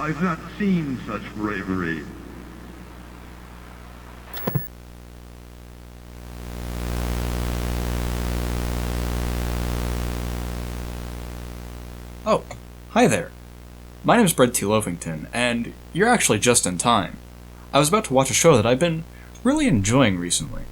I've not seen such bravery. Oh, hi there. My name's BreadTheLoaf, and you're actually just in time. I was about to watch a show that I've been really enjoying recently.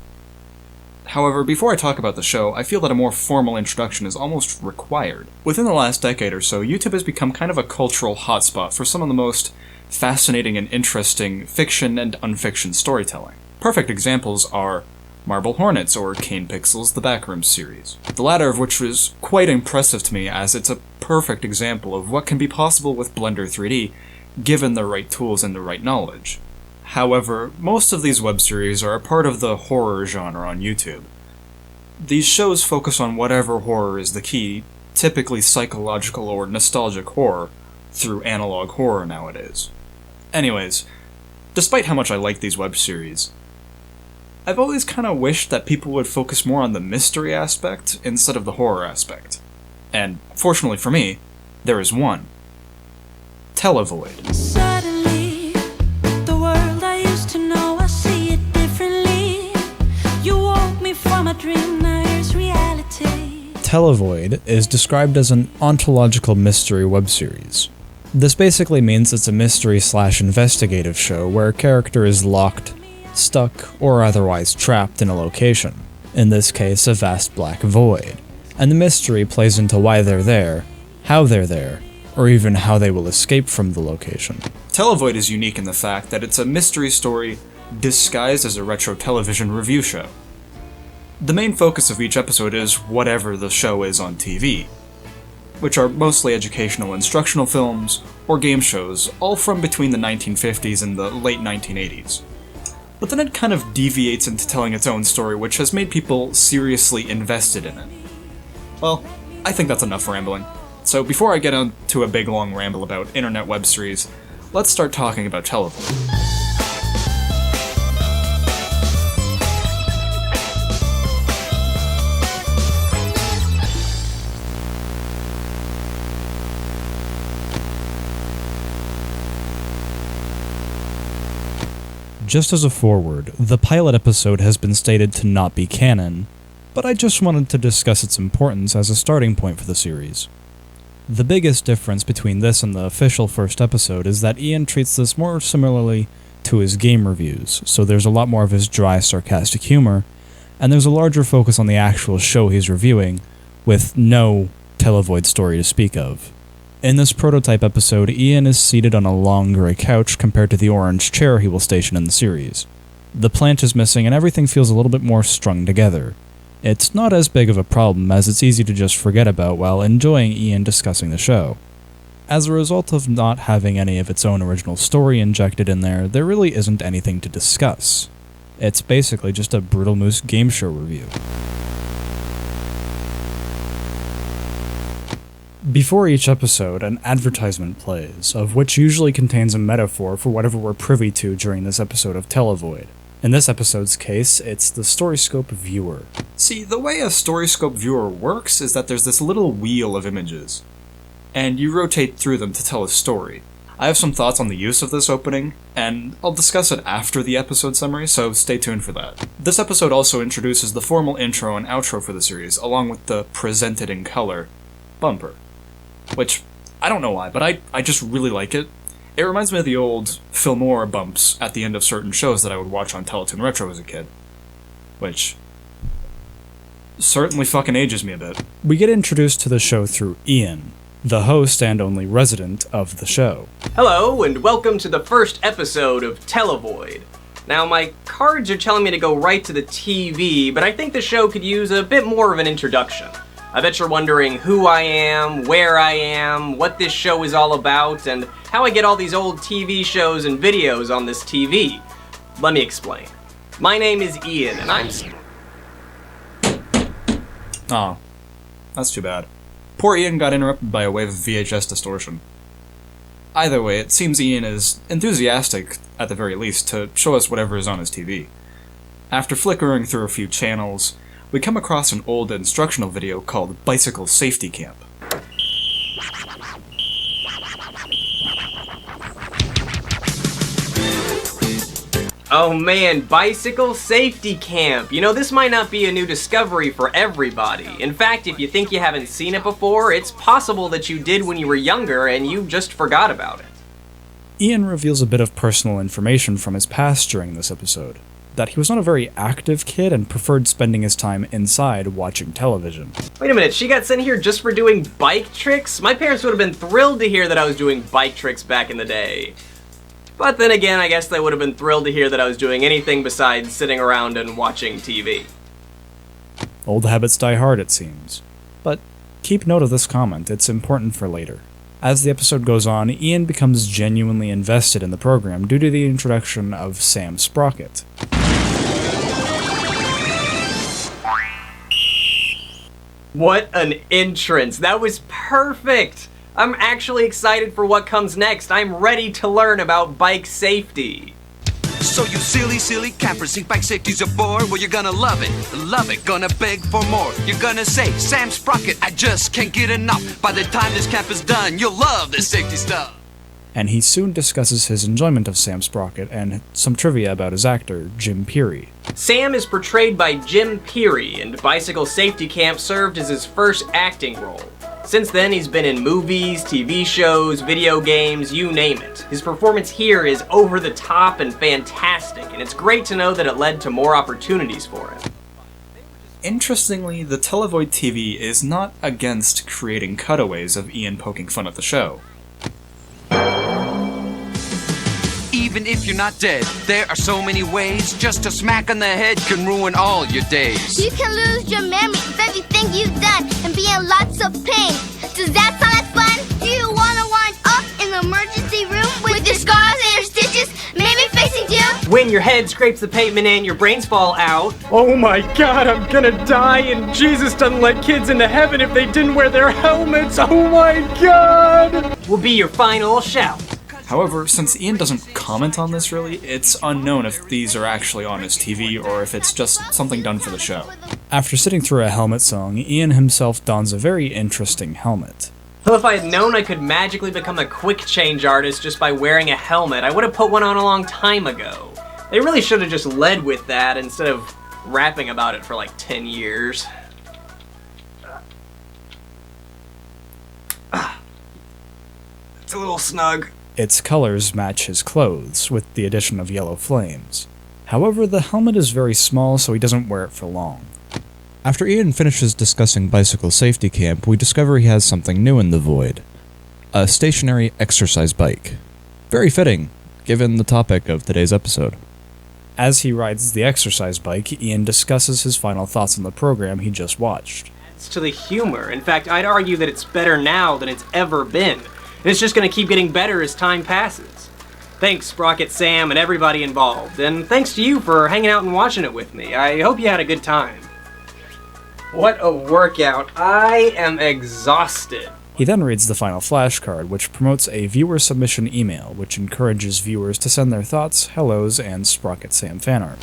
However, before I talk about the show, I feel that a more formal introduction is almost required. Within the last decade or so, YouTube has become kind of a cultural hotspot for some of the most fascinating and interesting fiction and unfiction storytelling. Perfect examples are Marble Hornets or Cane Pixels, the Backrooms series. The latter of which was quite impressive to me, as it's a perfect example of what can be possible with Blender 3D, given the right tools and the right knowledge. However, most of these web series are a part of the horror genre on YouTube. These shows focus on whatever horror is the key, typically psychological or nostalgic horror, through analog horror nowadays. Anyways, despite how much I like these web series, I've always kind of wished that people would focus more on the mystery aspect instead of the horror aspect. And, fortunately for me, there is one. Televoid. Suddenly, the world I used to know, I see it differently. You woke me from a dream, now here's reality. Televoid is described as an ontological mystery web series. This basically means it's a mystery/investigative show where a character is locked, stuck, or otherwise trapped in a location, in this case a vast black void, and the mystery plays into why they're there, how they're there, or even how they will escape from the location. Televoid is unique in the fact that it's a mystery story disguised as a retro television review show. The main focus of each episode is whatever the show is on TV, which are mostly educational instructional films or game shows, all from between the 1950s and the late 1980s. But then it kind of deviates into telling its own story, which has made people seriously invested in it. Well, I think that's enough rambling. So before I get into a big long ramble about internet web series, let's start talking about Televoid. Just as a foreword, the pilot episode has been stated to not be canon, but I just wanted to discuss its importance as a starting point for the series. The biggest difference between this and the official first episode is that Ian treats this more similarly to his game reviews, so there's a lot more of his dry, sarcastic humor, and there's a larger focus on the actual show he's reviewing, with no Televoid story to speak of. In this prototype episode, Ian is seated on a long grey couch compared to the orange chair he will station in the series. The plant is missing and everything feels a little bit more strung together. It's not as big of a problem as it's easy to just forget about while enjoying Ian discussing the show. As a result of not having any of its own original story injected in there, there really isn't anything to discuss. It's basically just a Brutalmoose game show review. Before each episode, an advertisement plays, of which usually contains a metaphor for whatever we're privy to during this episode of Televoid. In this episode's case, it's the Storyscope viewer. See, the way a Storyscope viewer works is that there's this little wheel of images, and you rotate through them to tell a story. I have some thoughts on the use of this opening, and I'll discuss it after the episode summary, so stay tuned for that. This episode also introduces the formal intro and outro for the series, along with the presented in color bumper. Which, I don't know why, but I just really like it. It reminds me of the old Fillmore bumps at the end of certain shows that I would watch on Teletoon Retro as a kid. Which certainly fucking ages me a bit. We get introduced to the show through Ian, the host and only resident of the show. Hello, and welcome to the first episode of Televoid. Now, my cards are telling me to go right to the TV, but I think the show could use a bit more of an introduction. I bet you're wondering who I am, where I am, what this show is all about, and how I get all these old TV shows and videos on this TV. Let me explain. My name is Ian, and I'm... Oh, that's too bad. Poor Ian got interrupted by a wave of VHS distortion. Either way, it seems Ian is enthusiastic, at the very least, to show us whatever is on his TV. After flickering through a few channels, we come across an old instructional video called Bicycle Safety Camp. Oh man, bicycle safety camp. You know, this might not be a new discovery for everybody. In fact, if you think you haven't seen it before, it's possible that you did when you were younger and you just forgot about it. Ian reveals a bit of personal information from his past during this episode. That he was not a very active kid and preferred spending his time inside watching television. Wait a minute, she got sent here just for doing bike tricks? My parents would have been thrilled to hear that I was doing bike tricks back in the day. But then again, I guess they would have been thrilled to hear that I was doing anything besides sitting around and watching TV. Old habits die hard, it seems. But keep note of this comment, it's important for later. As the episode goes on, Ian becomes genuinely invested in the program due to the introduction of Sam Sprocket. What an entrance! That was perfect! I'm actually excited for what comes next. I'm ready to learn about bike safety. So you silly campers think bike safety's a bore? Well, you're gonna love it, gonna beg for more. You're gonna say, Sam Sprocket, I just can't get enough. By the time this camp is done, you'll love this safety stuff. And he soon discusses his enjoyment of Sam Sprocket and some trivia about his actor, Jim Peary. Sam is portrayed by Jim Peary, and Bicycle Safety Camp served as his first acting role. Since then, he's been in movies, TV shows, video games, you name it. His performance here is over the top and fantastic, and it's great to know that it led to more opportunities for him. Interestingly, the Televoid TV is not against creating cutaways of Ian poking fun at the show. Even if you're not dead, there are so many ways. Just a smack on the head can ruin all your days. You can lose your memory of everything you've done and be in lots of pain. Does that sound like fun? Do you want to wind up in the emergency room with your scars and your stitches, maybe facing doom? When your head scrapes the pavement and your brains fall out. Oh my god, I'm gonna die, and Jesus doesn't let kids into heaven if they didn't wear their helmets. Oh my god! Will be your final shout. However, since Ian doesn't comment on this really, it's unknown if these are actually on his TV or if it's just something done for the show. After sitting through a helmet song, Ian himself dons a very interesting helmet. Well, if I had known I could magically become a quick change artist just by wearing a helmet, I would have put one on a long time ago. They really should have just led with that instead of rapping about it for like 10 years. It's a little snug. Its colors match his clothes, with the addition of yellow flames. However, the helmet is very small, so he doesn't wear it for long. After Ian finishes discussing Bicycle Safety Camp, we discover he has something new in the void. A stationary exercise bike. Very fitting, given the topic of today's episode. As he rides the exercise bike, Ian discusses his final thoughts on the program he just watched. It's to the humor. In fact, I'd argue that it's better now than it's ever been. And it's just going to keep getting better as time passes. Thanks, Sprocket Sam, and everybody involved. And thanks to you for hanging out and watching it with me. I hope you had a good time. What a workout. I am exhausted. He then reads the final flashcard, which promotes a viewer submission email, which encourages viewers to send their thoughts, hellos, and Sprocket Sam fanart.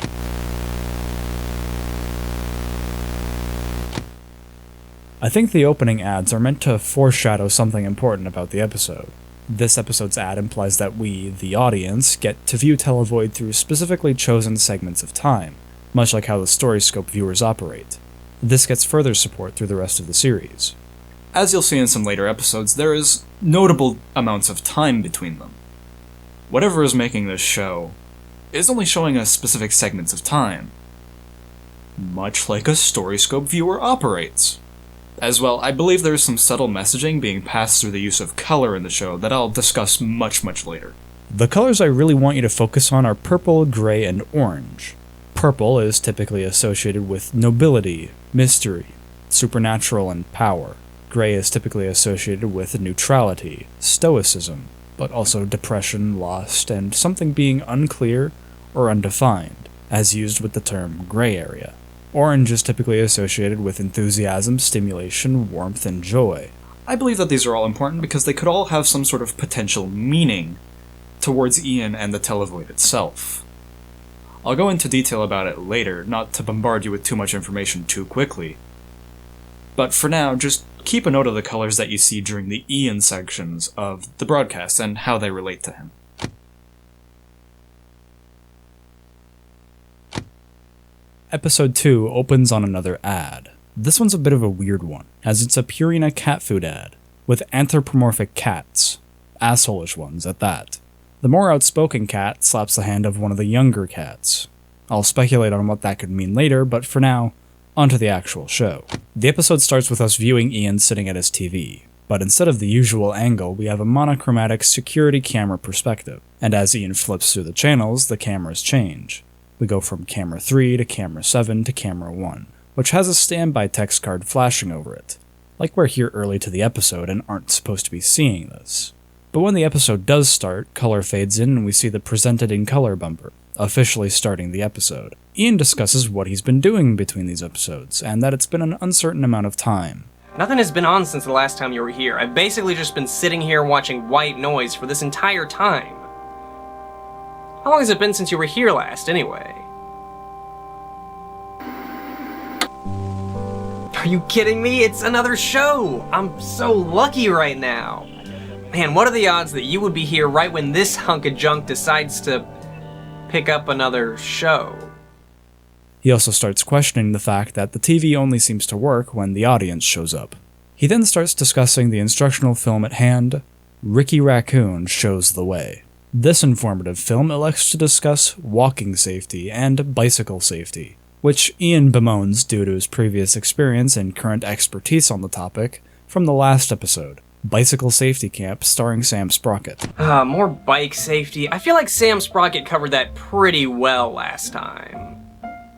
I think the opening ads are meant to foreshadow something important about the episode. This episode's ad implies that we, the audience, get to view Televoid through specifically chosen segments of time, much like how the Storyscope viewers operate. This gets further support through the rest of the series. As you'll see in some later episodes, there is notable amounts of time between them. Whatever is making this show is only showing us specific segments of time, much like a Storyscope viewer operates. As well, I believe there is some subtle messaging being passed through the use of color in the show that I'll discuss much later. The colors I really want you to focus on are purple, gray, and orange. Purple is typically associated with nobility, mystery, supernatural, and power. Gray is typically associated with neutrality, stoicism, but also depression, loss, and something being unclear or undefined, as used with the term gray area. Orange is typically associated with enthusiasm, stimulation, warmth, and joy. I believe that these are all important because they could all have some sort of potential meaning towards Ian and the Televoid itself. I'll go into detail about it later, not to bombard you with too much information too quickly. But for now, just keep a note of the colors that you see during the Ian sections of the broadcast and how they relate to him. Episode 2 opens on another ad. This one's a bit of a weird one, as it's a Purina cat food ad, with anthropomorphic cats. Asshole-ish ones at that. The more outspoken cat slaps the hand of one of the younger cats. I'll speculate on what that could mean later, but for now, onto the actual show. The episode starts with us viewing Ian sitting at his TV, but instead of the usual angle, we have a monochromatic security camera perspective, and as Ian flips through the channels, the cameras change. We go from camera 3 to camera 7 to camera 1, which has a standby text card flashing over it, like we're here early to the episode and aren't supposed to be seeing this. But when the episode does start, color fades in and we see the presented in color bumper, officially starting the episode. Ian discusses what he's been doing between these episodes, and that it's been an uncertain amount of time. Nothing has been on since the last time you were here. I've basically just been sitting here watching white noise for this entire time. How long has it been since you were here last, anyway? Are you kidding me? It's another show! I'm so lucky right now. Man, what are the odds that you would be here right when this hunk of junk decides to pick up another show? He also starts questioning the fact that the TV only seems to work when the audience shows up. He then starts discussing the instructional film at hand, Ricky Raccoon Shows the Way. This informative film elects to discuss walking safety and bicycle safety, which Ian bemoans due to his previous experience and current expertise on the topic from the last episode, Bicycle Safety Camp starring Sam Sprocket. More bike safety. I feel like Sam Sprocket covered that pretty well last time.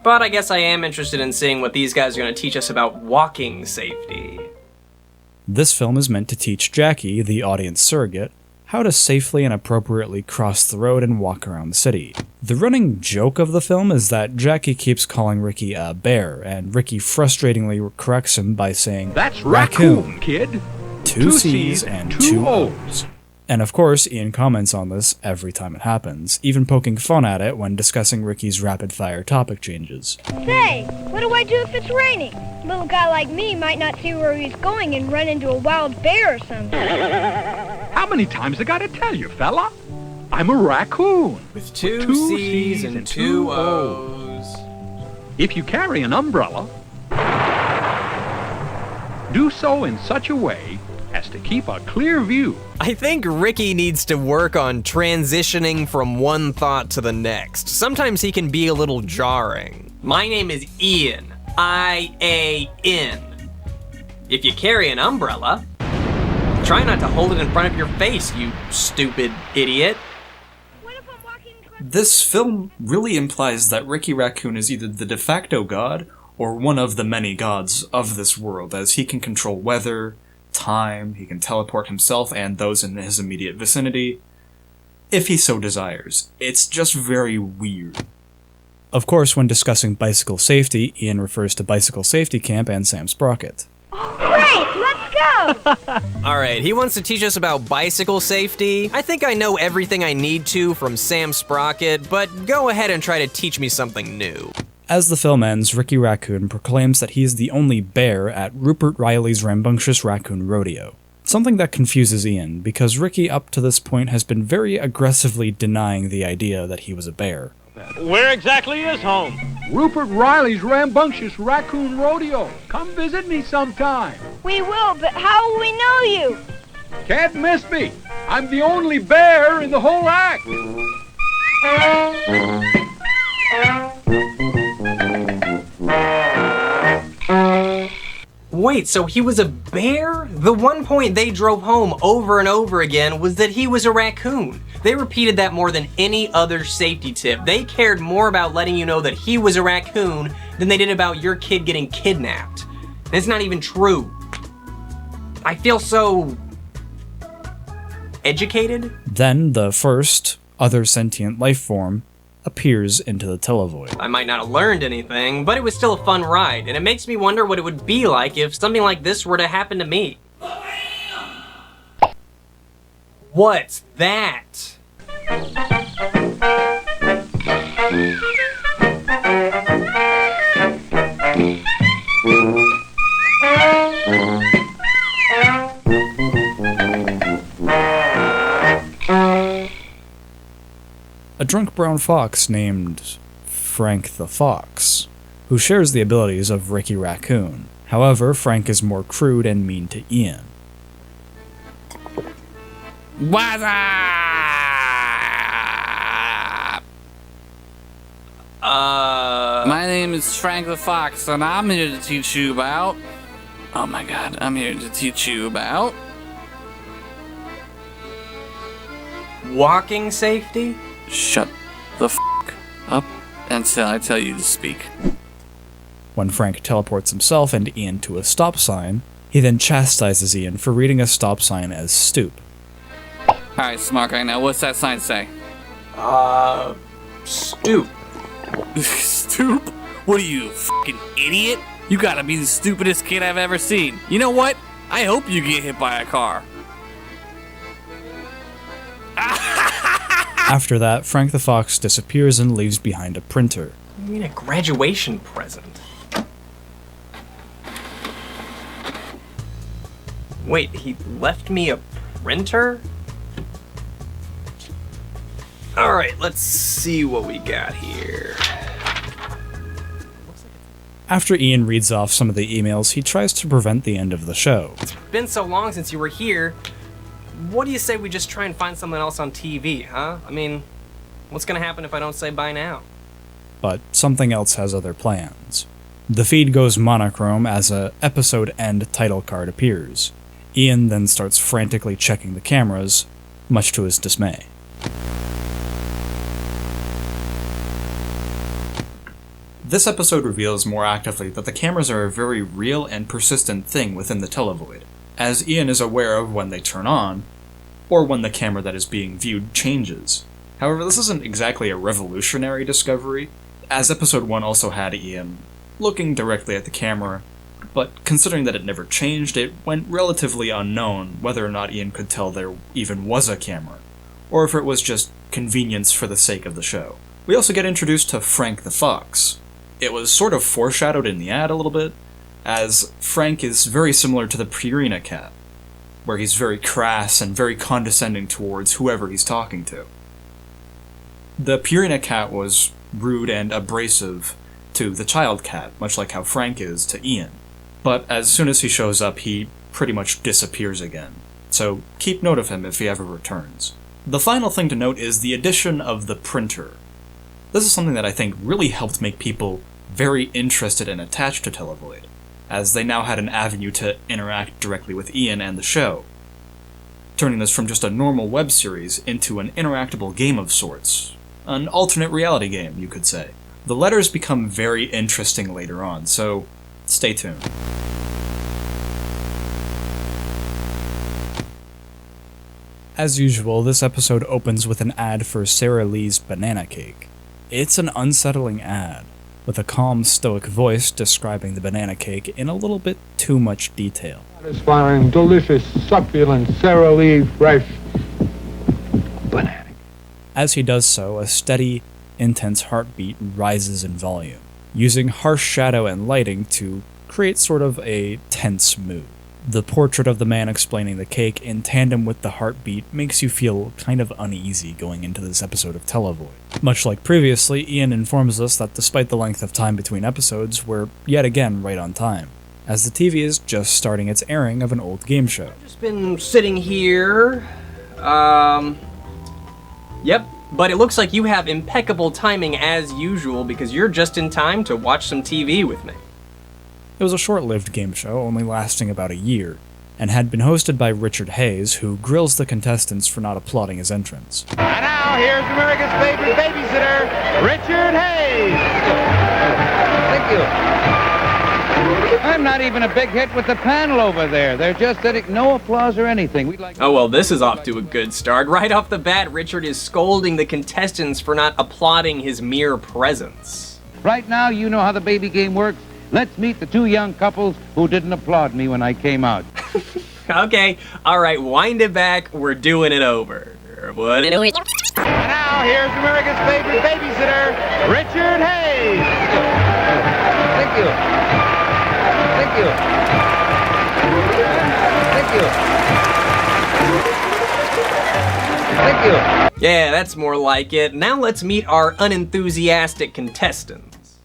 But I guess I am interested in seeing what these guys are going to teach us about walking safety. This film is meant to teach Jackie, the audience surrogate, how to safely and appropriately cross the road and walk around the city. The running joke of the film is that Jackie keeps calling Ricky a bear, and Ricky frustratingly corrects him by saying, "That's raccoon, kid. 2 C's and 2 O's. And of course, Ian comments on this every time it happens, even poking fun at it when discussing Ricky's rapid-fire topic changes. Say, what do I do if it's raining? A little guy like me might not see where he's going and run into a wild bear or something. How many times I gotta tell you, fella? I'm a raccoon. With 2 C's and 2 O's. If you carry an umbrella, do so in such a way as to keep a clear view. I think Ricky needs to work on transitioning from one thought to the next. Sometimes he can be a little jarring. My name is Ian. I-A-N. If you carry an umbrella, try not to hold it in front of your face, you stupid idiot. This film really implies that Ricky Raccoon is either the de facto god or one of the many gods of this world, as he can control weather, time, he can teleport himself and those in his immediate vicinity, if he so desires. It's just very weird. Of course, when discussing bicycle safety, Ian refers to Bicycle Safety Camp and Sam Sprocket. Great, let's go! Alright, he wants to teach us about bicycle safety. I think I know everything I need to from Sam Sprocket, but go ahead and try to teach me something new. As the film ends, Ricky Raccoon proclaims that he is the only bear at Rupert Riley's rambunctious raccoon rodeo. Something that confuses Ian, because Ricky up to this point has been very aggressively denying the idea that he was a bear. Where exactly is home? Rupert Riley's rambunctious raccoon rodeo. Come visit me sometime. We will, but how will we know you? Can't miss me. I'm the only bear in the whole act. Wait, so he was a bear? The one point they drove home over and over again was that he was a raccoon. They repeated that more than any other safety tip. They cared more about letting you know that he was a raccoon than they did about your kid getting kidnapped. And it's not even true. I feel so educated. Then the first other sentient life form appears into the Televoid. I might not have learned anything, but it was still a fun ride, and it makes me wonder what it would be like if something like this were to happen to me. What's that? A drunk brown fox named Frank the Fox who shares the abilities of Ricky Raccoon. However, Frank is more crude and mean to Ian. What's up? My name is Frank the Fox, and I'm here to teach you about... Oh my god, I'm here to teach you about... Walking safety? Shut the f*** up until I tell you to speak. When Frank teleports himself and Ian to a stop sign, he then chastises Ian for reading a stop sign as stoop. Alright, smart guy, now what's that sign say? Stoop. Stoop? What are you, fucking idiot? You gotta be the stupidest kid I've ever seen. You know what? I hope you get hit by a car. After that, Frank the Fox disappears and leaves behind a printer. You mean a graduation present? Wait, he left me a printer? Alright, let's see what we got here. After Ian reads off some of the emails, he tries to prevent the end of the show. It's been so long since you were here. What do you say we just try and find something else on TV, huh? I mean, what's gonna happen if I don't say bye now? But something else has other plans. The feed goes monochrome as a episode end title card appears. Ian then starts frantically checking the cameras, much to his dismay. This episode reveals more actively that the cameras are a very real and persistent thing within the Televoid, as Ian is aware of when they turn on, or when the camera that is being viewed changes. However, this isn't exactly a revolutionary discovery, as episode 1 also had Ian looking directly at the camera, but considering that it never changed, it went relatively unknown whether or not Ian could tell there even was a camera, or if it was just convenience for the sake of the show. We also get introduced to Frank the Fox. It was sort of foreshadowed in the ad a little bit, as Frank is very similar to the Purina cat, where he's very crass and very condescending towards whoever he's talking to. The Purina cat was rude and abrasive to the child cat, much like how Frank is to Ian. But as soon as he shows up, he pretty much disappears again, so keep note of him if he ever returns. The final thing to note is the addition of the printer. This is something that I think really helped make people very interested and attached to Televoid, as they now had an avenue to interact directly with Ian and the show, turning this from just a normal web series into an interactable game of sorts. An alternate reality game, you could say. The letters become very interesting later on, so stay tuned. As usual, this episode opens with an ad for Sara Lee's banana cake. It's an unsettling ad, with a calm, stoic voice describing the banana cake in a little bit too much detail. Satisfying, delicious, succulent, Sara Lee fresh banana. As he does so, a steady, intense heartbeat rises in volume, using harsh shadow and lighting to create sort of a tense mood. The portrait of the man explaining the cake in tandem with the heartbeat makes you feel kind of uneasy going into this episode of Televoid. Much like previously, Ian informs us that despite the length of time between episodes, we're yet again right on time, as the TV is just starting its airing of an old game show. Just been sitting here. Yep, but it looks like you have impeccable timing as usual because you're just in time to watch some TV with me. It was a short-lived game show, only lasting about a year, and had been hosted by Richard Hayes, who grills the contestants for not applauding his entrance. And now here's America's favorite babysitter, Richard Hayes. Thank you. I'm not even a big hit with the panel over there. They're just getting no applause or anything. We'd like. Oh well, this is off to a good start. Right off the bat, Richard is scolding the contestants for not applauding his mere presence. Right now, you know how the baby game works. Let's meet the two young couples who didn't applaud me when I came out. Okay, alright, wind it back, we're doing it over. What? And now here's America's favorite babysitter, Richard Hayes. Thank you. Thank you. Thank you. Thank you. Yeah, that's more like it. Now let's meet our unenthusiastic contestants.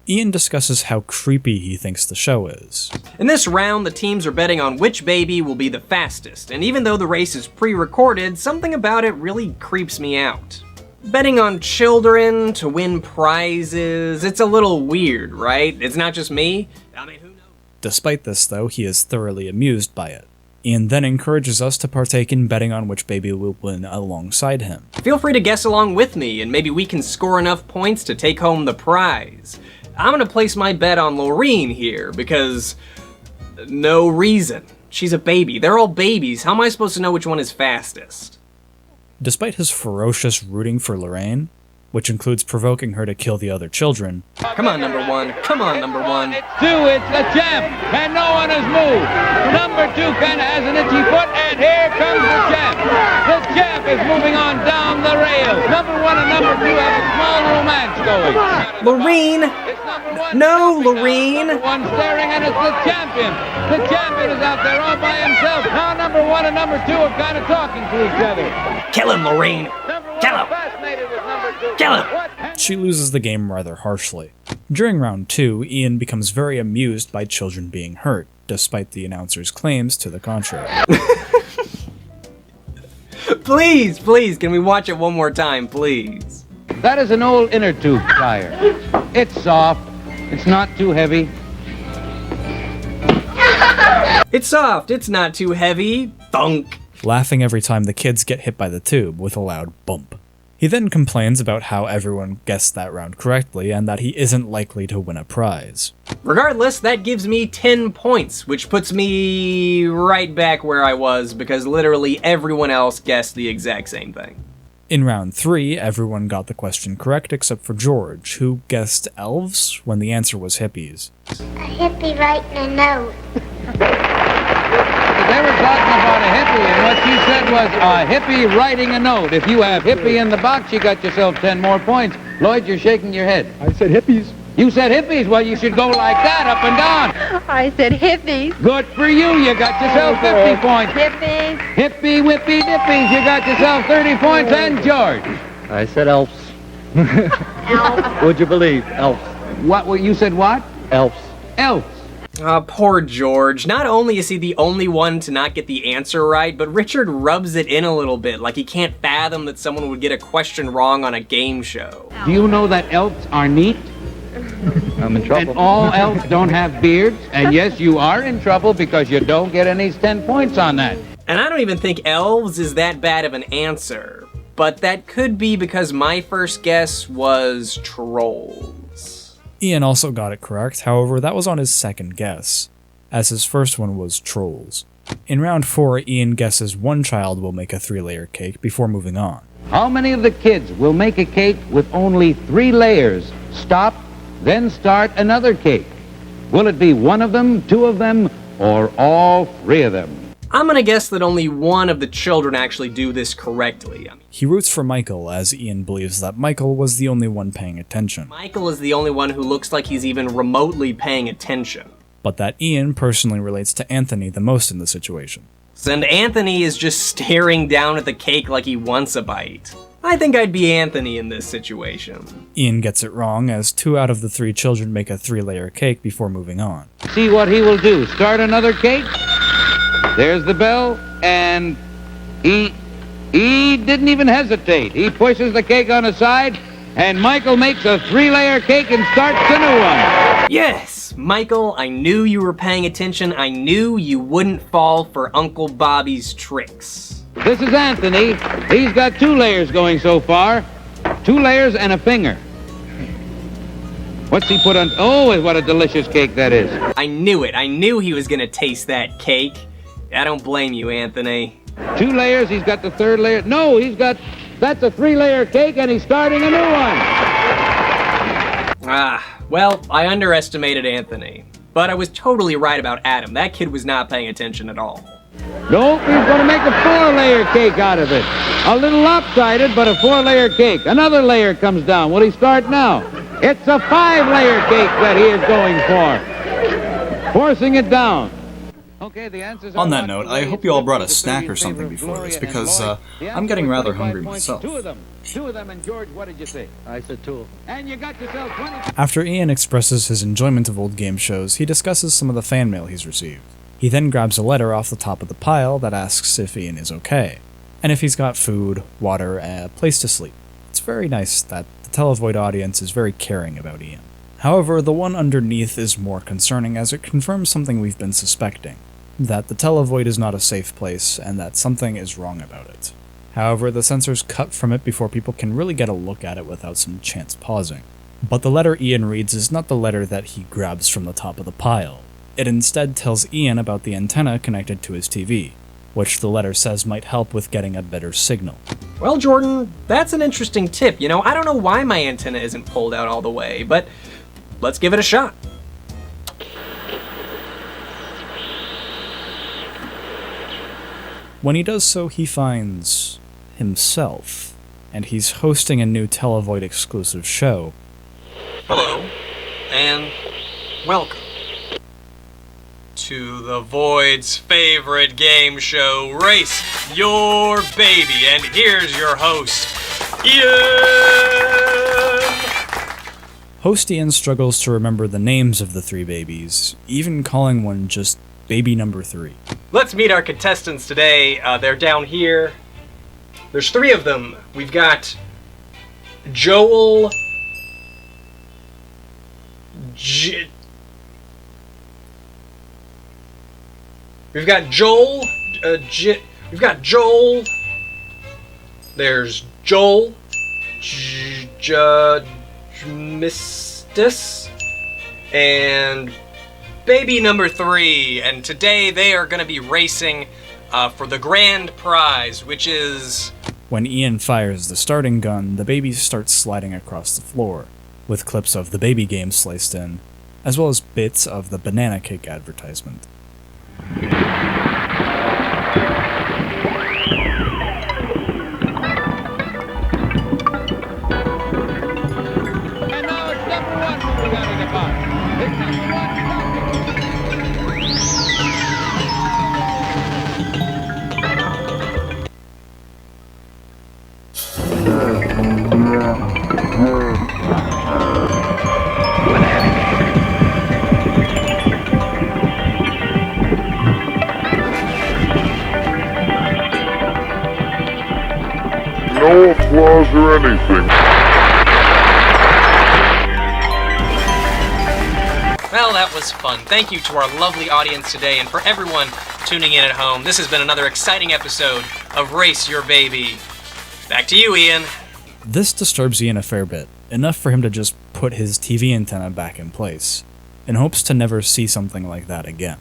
Ian discusses how creepy he thinks the show is. In this round, the teams are betting on which baby will be the fastest, and even though the race is pre-recorded, something about it really creeps me out. Betting on children to win prizes, it's a little weird, right? It's not just me. I mean, who knows? Despite this, though, he is thoroughly amused by it. Ian then encourages us to partake in betting on which baby will win alongside him. Feel free to guess along with me, and maybe we can score enough points to take home the prize. I'm gonna place my bet on Lorene here, because no reason. She's a baby. They're all babies. How am I supposed to know which one is fastest? Despite his ferocious rooting for Lorraine, which includes provoking her to kill the other children. Come on, number one. Come on, number one. Two, it's the champ, and no one has moved. Number two kind of has an itchy foot, and here comes the champ. The champ is moving on down the rail. Number one and number two have a small romance going. Lorene! No, Lorene! One staring, and it's the champion. The champion is out there all by himself. Now number one and number two are kind of talking to each other. Kill him, Lorene! Kill him! Kill him! She loses the game rather harshly. During round 2, Ian becomes very amused by children being hurt, despite the announcer's claims to the contrary. Please, please, can we watch it one more time, please? That is an old inner tube tire. It's soft. It's not too heavy. It's soft. It's not too heavy. Thunk. Laughing every time the kids get hit by the tube with a loud bump. He then complains about how everyone guessed that round correctly and that he isn't likely to win a prize. Regardless, that gives me 10 points, which puts me right back where I was because literally everyone else guessed the exact same thing. In round 3, everyone got the question correct except for George, who guessed elves when the answer was hippies. A hippie writing a note. They were talking about a hippie, and what she said was a hippie writing a note. If you have hippie in the box, you got yourself 10 more points. Lloyd, you're shaking your head. I said hippies. You said hippies. Well, you should go like that, up and down. I said hippies. Good for you. You got yourself 50 points. Hippies. Hippie, whippy, dippies. You got yourself 30 points. And George. I said elves. Would you believe? Elves. What? You said what? Elves. Elves. Poor George. Not only is he the only one to not get the answer right, but Richard rubs it in a little bit, like he can't fathom that someone would get a question wrong on a game show. Do you know that elves are neat? I'm in trouble. And all elves don't have beards. And yes, you are in trouble because you don't get any 10 points on that. And I don't even think elves is that bad of an answer. But that could be because my first guess was trolls. Ian also got it correct, however that was on his second guess, as his first one was trolls. In round 4, Ian guesses one child will make a 3-layer cake before moving on. How many of the kids will make a cake with only 3 layers? Stop, then start another cake. Will it be one of them, 2 of them, or all 3 of them? I'm gonna guess that only one of the children actually do this correctly. He roots for Michael, as Ian believes that Michael was the only one paying attention. Michael is the only one who looks like he's even remotely paying attention. But that Ian personally relates to Anthony the most in the situation. And Anthony is just staring down at the cake like he wants a bite. I think I'd be Anthony in this situation. Ian gets it wrong, as 2 out of the 3 children make a 3-layer cake before moving on. See what he will do. Start another cake. There's the bell, and he didn't even hesitate. He pushes the cake on the side, and Michael makes a 3-layer cake and starts the new one. Yes, Michael, I knew you were paying attention. I knew you wouldn't fall for Uncle Bobby's tricks. This is Anthony. He's got 2 layers going so far. 2 layers and a finger. What's he put on? Oh, what a delicious cake that is. I knew it. I knew he was gonna taste that cake. I don't blame you, Anthony. 2 layers, he's got the 3rd layer. No, that's a 3-layer cake and he's starting a new one. Well, I underestimated Anthony. But I was totally right about Adam. That kid was not paying attention at all. Nope, he's going to make a 4-layer cake out of it. A little lopsided, but a 4-layer cake. Another layer comes down. Will he start now? It's a 5-layer cake that he is going for. Forcing it down. Okay, the answers On are that lots note, of I ways, hope you all brought a 50 to snack 30 or in something favor of before Gloria this, and because Lloyd. I'm The answer getting was rather 25 hungry points. myself. Two of them, and George, what did you say? I said two. And you got yourself 20. After Ian expresses his enjoyment of old game shows, he discusses some of the fan mail he's received. He then grabs a letter off the top of the pile that asks if Ian is okay, and if he's got food, water, and a place to sleep. It's very nice that the Televoid audience is very caring about Ian. However, the one underneath is more concerning as it confirms something we've been suspecting, that the Televoid is not a safe place and that something is wrong about it. However, the censors cut from it before people can really get a look at it without some chance pausing. But the letter Ian reads is not the letter that he grabs from the top of the pile. It instead tells Ian about the antenna connected to his TV, which the letter says might help with getting a better signal. Well, Jordan, that's an interesting tip. You know, I don't know why my antenna isn't pulled out all the way, but let's give it a shot. When he does so, he finds himself, and he's hosting a new Televoid exclusive show. Hello, and welcome to the Void's favorite game show, Race Your Baby, and here's your host, Ian! Host Ian struggles to remember the names of the three babies, even calling one just baby number 3. Let's meet our contestants today. They're down here. There's 3 of them. We've got Joel... We've got Joel... We've got Joel... There's Joel... Mistus... And... baby number 3, and today they are going to be racing for the grand prize, which is... When Ian fires the starting gun, the babies start sliding across the floor, with clips of the baby game sliced in, as well as bits of the banana cake advertisement. And now it's number 1 moving out of the box. It's number 1. No applause or anything. Well, that was fun. Thank you to our lovely audience today, and for everyone tuning in at home. This has been another exciting episode of Race Your Baby. Back to you, Ian. This disturbs Ian a fair bit, enough for him to just put his TV antenna back in place, in hopes to never see something like that again.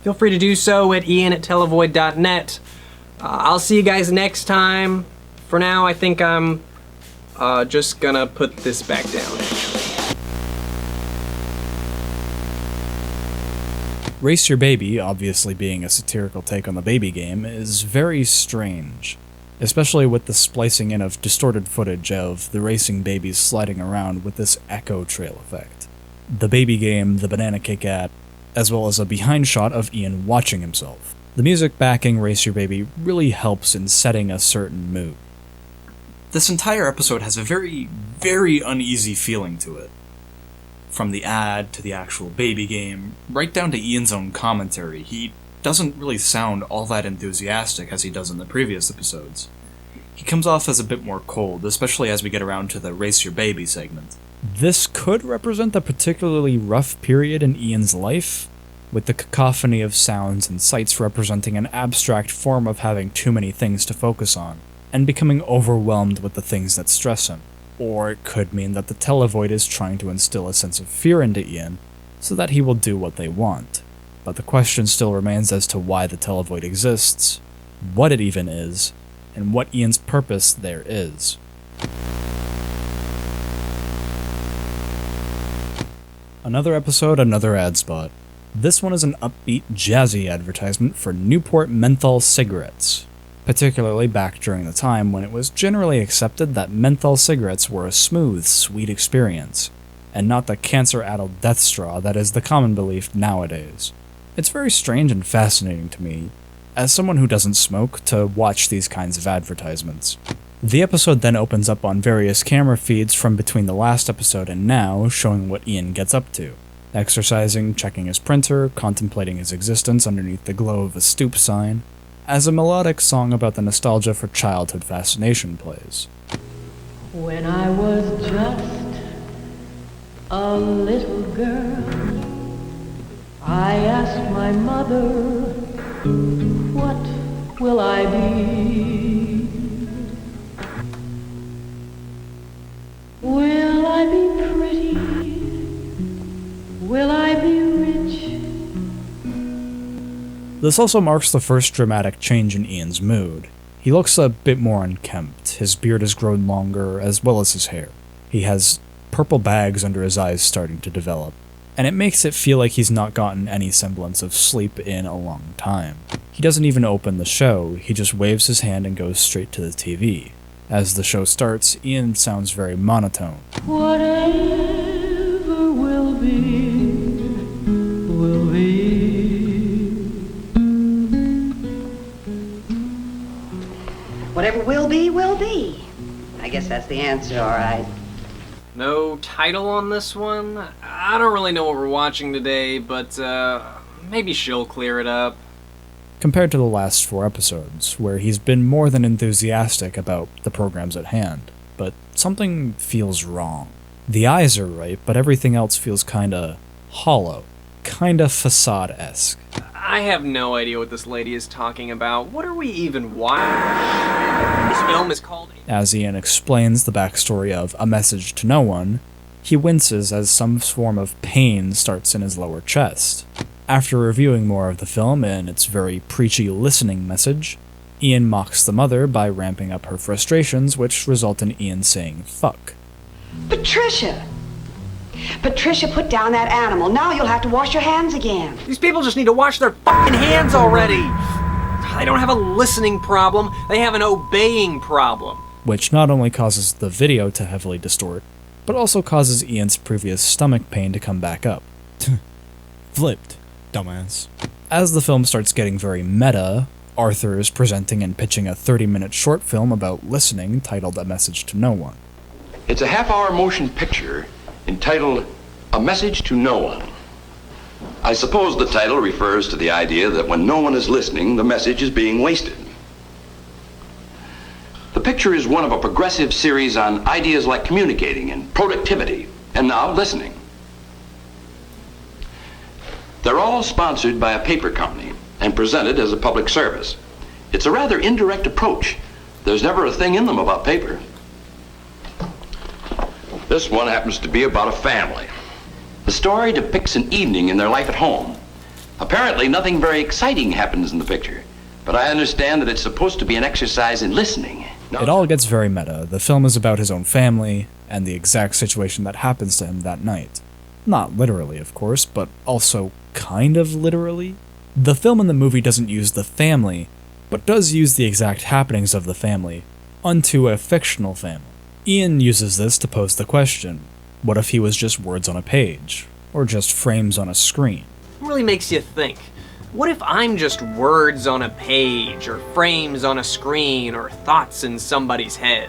Feel free to do so at ian@televoid.net. I'll see you guys next time. For now, I think I'm just gonna put this back down. Race Your Baby, obviously being a satirical take on the baby game, is very strange, especially with the splicing in of distorted footage of the racing babies sliding around with this echo trail effect. The baby game, the banana cake ad, as well as a behind shot of Ian watching himself. The music backing Race Your Baby really helps in setting a certain mood. This entire episode has a very, very uneasy feeling to it. From the ad to the actual baby game, right down to Ian's own commentary, he doesn't really sound all that enthusiastic as he does in the previous episodes. He comes off as a bit more cold, especially as we get around to the Race Your Baby segment. This could represent a particularly rough period in Ian's life, with the cacophony of sounds and sights representing an abstract form of having too many things to focus on, and becoming overwhelmed with the things that stress him. Or it could mean that the Televoid is trying to instill a sense of fear into Ian, so that he will do what they want. But the question still remains as to why the Televoid exists, what it even is, and what Ian's purpose there is. Another episode, another ad spot. This one is an upbeat, jazzy advertisement for Newport menthol cigarettes, particularly back during the time when it was generally accepted that menthol cigarettes were a smooth, sweet experience, and not the cancer-addled death straw that is the common belief nowadays. It's very strange and fascinating to me, as someone who doesn't smoke, to watch these kinds of advertisements. The episode then opens up on various camera feeds from between the last episode and now, showing what Ian gets up to. Exercising, checking his printer, contemplating his existence underneath the glow of a stoop sign, as a melodic song about the nostalgia for childhood fascination plays. When I was just a little girl, I asked my mother, what will I be? Will I be pretty? Will I be rich? This also marks the first dramatic change in Ian's mood. He looks a bit more unkempt, his beard has grown longer, as well as his hair. He has purple bags under his eyes starting to develop, and it makes it feel like he's not gotten any semblance of sleep in a long time. He doesn't even open the show, he just waves his hand and goes straight to the TV. As the show starts, Ian sounds very monotone. Whatever will be, will be. Whatever will be, will be. I guess that's the answer, all right. No title on this one? I don't really know what we're watching today, but maybe she'll clear it up. Compared to the last 4 episodes, where he's been more than enthusiastic about the programs at hand, but something feels wrong. The eyes are right, but everything else feels kinda hollow, kinda facade-esque. I have no idea what this lady is talking about. What are we even watching? This film is called... As Ian explains the backstory of A Message to No One, he winces as some form of pain starts in his lower chest. After reviewing more of the film and its very preachy listening message, Ian mocks the mother by ramping up her frustrations, which result in Ian saying fuck. Patricia! Patricia, put down that animal. Now you'll have to wash your hands again. These people just need to wash their fucking hands already! They don't have a listening problem, they have an obeying problem. Which not only causes the video to heavily distort, but also causes Ian's previous stomach pain to come back up. Flipped, dumbass. As the film starts getting very meta, Arthur is presenting and pitching a 30-minute short film about listening titled A Message to No One. It's a half-hour motion picture entitled A Message to No One. I suppose the title refers to the idea that when no one is listening, the message is being wasted. The picture is one of a progressive series on ideas like communicating and productivity, and now listening. They're all sponsored by a paper company and presented as a public service. It's a rather indirect approach. There's never a thing in them about paper. This one happens to be about a family. The story depicts an evening in their life at home. Apparently, nothing very exciting happens in the picture, but I understand that it's supposed to be an exercise in listening. It all gets very meta. The film is about his own family, and the exact situation that happens to him that night. Not literally, of course, but also kind of literally. The film and the movie doesn't use the family, but does use the exact happenings of the family unto a fictional family. Ian uses this to pose the question, what if he was just words on a page, or just frames on a screen? It really makes you think. What if I'm just words on a page, or frames on a screen, or thoughts in somebody's head?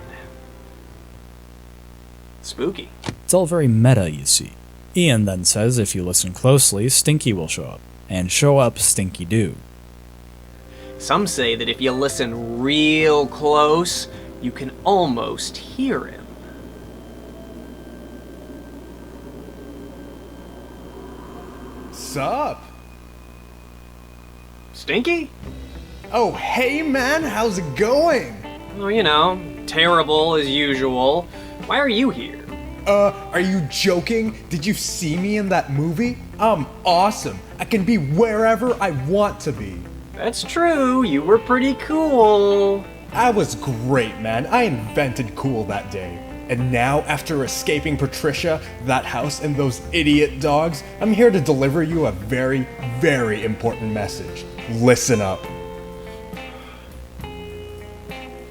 Spooky. It's all very meta, you see. Ian then says if you listen closely, Stinky will show up, and show up Stinky do. Some say that if you listen real close, you can almost hear him. Sup? Stinky? Oh, hey man, how's it going? Well, you know, terrible as usual. Why are you here? Are you joking? Did you see me in that movie? I'm awesome. I can be wherever I want to be. That's true, you were pretty cool. I was great, man. I invented cool that day. And now, after escaping Patricia, that house, and those idiot dogs, I'm here to deliver you a very, very important message. Listen up.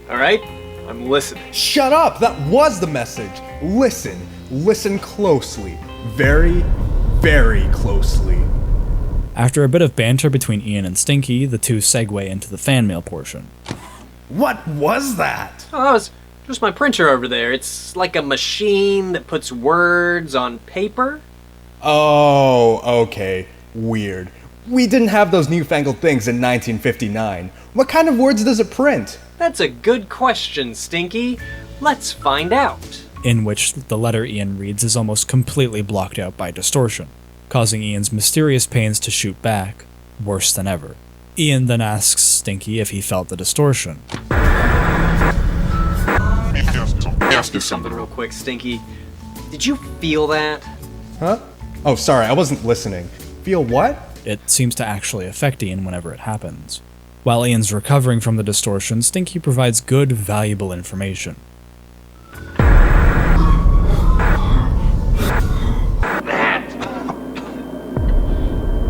Alright, I'm listening. Shut up! That was the message! Listen. Listen closely. Very, very closely. After a bit of banter between Ian and Stinky, the two segue into the fan mail portion. What was that? Oh, that was just my printer over there. It's like a machine that puts words on paper. Oh, okay. Weird. We didn't have those newfangled things in 1959. What kind of words does it print? That's a good question, Stinky. Let's find out. In which the letter Ian reads is almost completely blocked out by distortion, causing Ian's mysterious pains to shoot back, worse than ever. Ian then asks Stinky if he felt the distortion. Ask you something real quick, Stinky. Did you feel that? Huh? Oh, sorry, I wasn't listening. Feel what? It seems to actually affect Ian whenever it happens. While Ian's recovering from the distortion, Stinky provides good, valuable information.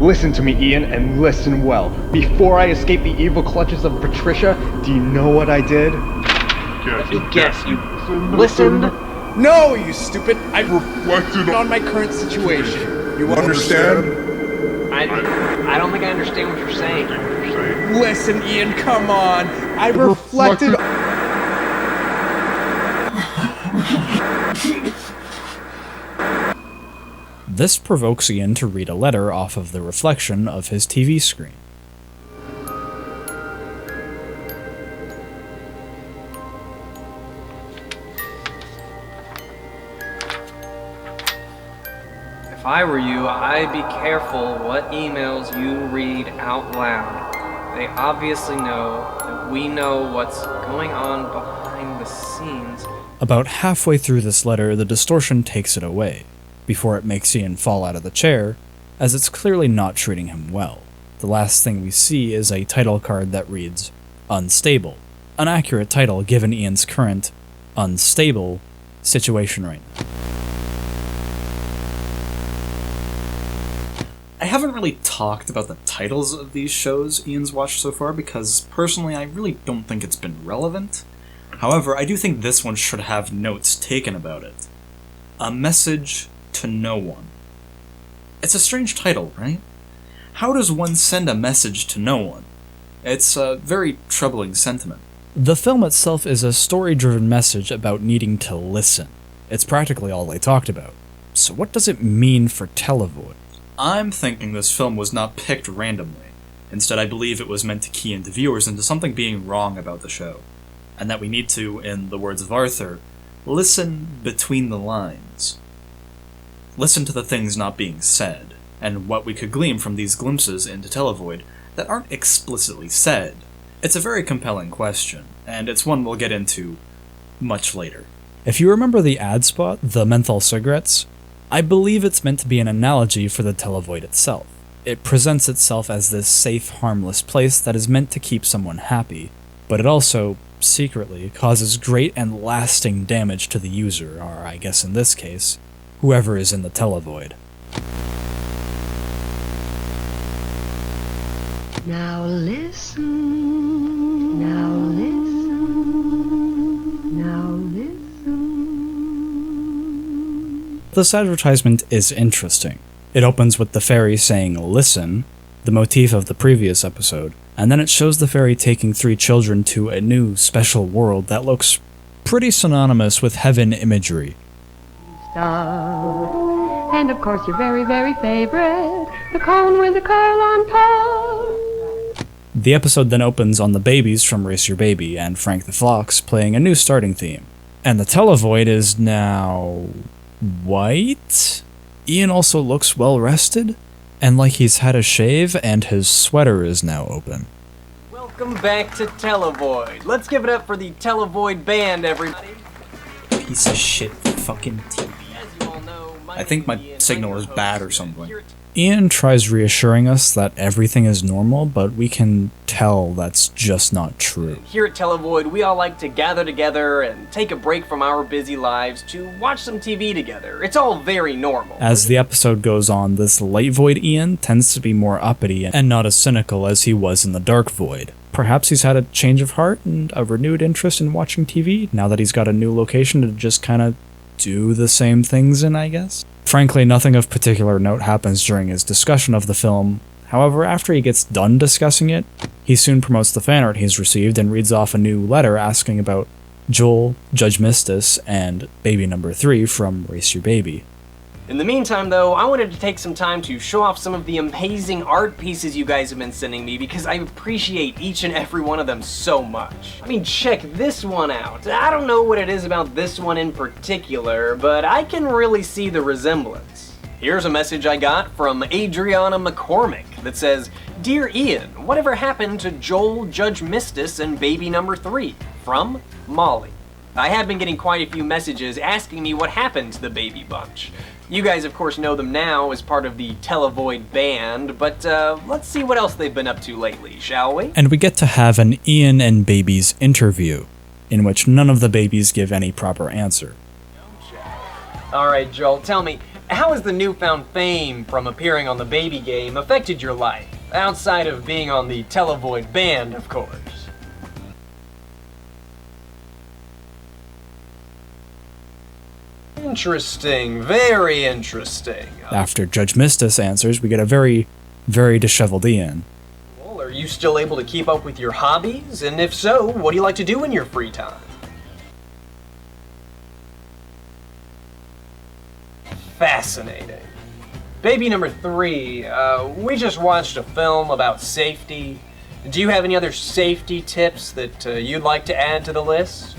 Listen to me, Ian, and listen well. Before I escape the evil clutches of Patricia, do you know what I did? Guess you listened? No, you stupid! I reflected on my current situation. You understand? I don't think I understand what you're saying. Listen, Ian, come on. I reflected. This provokes Ian to read a letter off of the reflection of his TV screen. If I were you, I'd be careful what emails you read out loud. They obviously know that we know what's going on behind the scenes. About halfway through this letter, the distortion takes it away, before it makes Ian fall out of the chair, as it's clearly not treating him well. The last thing we see is a title card that reads, Unstable, an accurate title given Ian's current, unstable situation right now. I haven't really talked about the titles of these shows Ian's watched so far because, personally, I really don't think it's been relevant. However, I do think this one should have notes taken about it. A Message to No One. It's a strange title, right? How does one send a message to no one? It's a very troubling sentiment. The film itself is a story-driven message about needing to listen. It's practically all they talked about. So what does it mean for Televoid? I'm thinking this film was not picked randomly. Instead, I believe it was meant to key into viewers into something being wrong about the show, and that we need to, in the words of Arthur, listen between the lines. Listen to the things not being said, and what we could glean from these glimpses into Televoid that aren't explicitly said. It's a very compelling question, and it's one we'll get into much later. If you remember the ad spot, the menthol cigarettes, I believe it's meant to be an analogy for the Televoid itself. It presents itself as this safe, harmless place that is meant to keep someone happy, but it also, secretly, causes great and lasting damage to the user, or I guess in this case, whoever is in the Televoid. Now listen, now listen, now listen. This advertisement is interesting. It opens with the fairy saying, "Listen," the motif of the previous episode, and then it shows the fairy taking 3 children to a new, special world that looks pretty synonymous with heaven imagery. And of course your very, very favorite, the cone with the curl on top. The episode then opens on the babies from Race Your Baby and Frank the Fox playing a new starting theme. And the Televoid is now white? Ian also looks well rested, and like he's had a shave, and his sweater is now open. Welcome back to Televoid. Let's give it up for the Televoid band, everybody. Piece of shit fucking TV. I think my signal is bad or something. Ian tries reassuring us that everything is normal, but we can tell that's just not true. Here at Televoid, we all like to gather together and take a break from our busy lives to watch some TV together. It's all very normal. As the episode goes on, this light void Ian tends to be more uppity and not as cynical as he was in the dark void. Perhaps he's had a change of heart and a renewed interest in watching TV, now that he's got a new location to just kind of do the same things in, I guess. Frankly, nothing of particular note happens during his discussion of the film, However, after he gets done discussing it, he soon promotes the fan art he's received and reads off a new letter asking about Joel, Judge Mistis, and baby number 3 from Race Your Baby. In the meantime, though, I wanted to take some time to show off some of the amazing art pieces you guys have been sending me because I appreciate each and every one of them so much. I mean, check this one out. I don't know what it is about this one in particular, but I can really see the resemblance. Here's a message I got from Adriana McCormick that says, "Dear Ian, whatever happened to Joel, Judge Mistis, and baby number 3? From Molly." I have been getting quite a few messages asking me what happened to the baby bunch. You guys, of course, know them now as part of the Televoid band, but let's see what else they've been up to lately, shall we? And we get to have an Ian and babies interview, in which none of the babies give any proper answer. Alright, Joel, tell me, how has the newfound fame from appearing on the baby game affected your life? Outside of being on the Televoid band, of course. Interesting, very interesting. After Judge Mistis answers, we get a very, very disheveled Ian. Well, are you still able to keep up with your hobbies? And if so, what do you like to do in your free time? Fascinating. Baby number 3, we just watched a film about safety. Do you have any other safety tips that you'd like to add to the list?